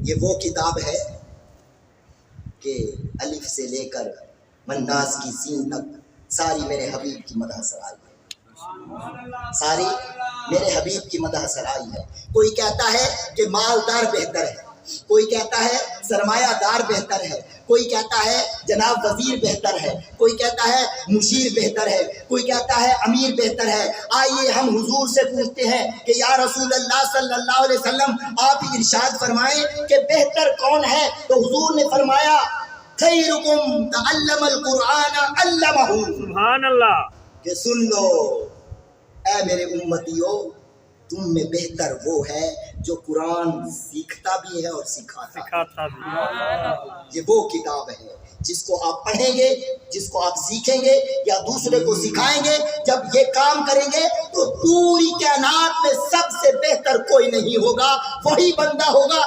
یہ وہ کتاب ہے کہ الف سے لے کر مناس کی سین تک ساری میرے حبیب کی مدح سرائی ہے، ساری میرے حبیب کی مدح سرائی ہے۔ کوئی کہتا ہے کہ مالدار بہتر ہے، کوئی کہتا ہے سرمایہ دار بہتر ہے، کوئی کہتا ہے جناب وزیر بہتر ہے، کوئی کہتا ہے مشیر بہتر ہے، کوئی کہتا ہے امیر بہتر ہے۔ آئیے ہم حضور سے پوچھتے ہیں کہ یا رسول اللہ صلی اللہ علیہ وسلم آپ ارشاد فرمائیں کہ بہتر کون ہے؟ تو حضور نے فرمایا خیرکم تعلم القرآن علمہ، سبحان اللہ، کہ سن لو اے میرے امتیو، تم میں بہتر وہ ہے جو قرآن سیکھتا بھی ہے اور سکھاتا بھی۔ یہ وہ کتاب ہے جس کو آپ پڑھیں گے، جس کو آپ سیکھیں گے یا دوسرے کو سکھائیں گے، جب یہ کام کریں گے تو پوری کائنات میں سب سے بہتر کوئی نہیں ہوگا، وہی بندہ ہوگا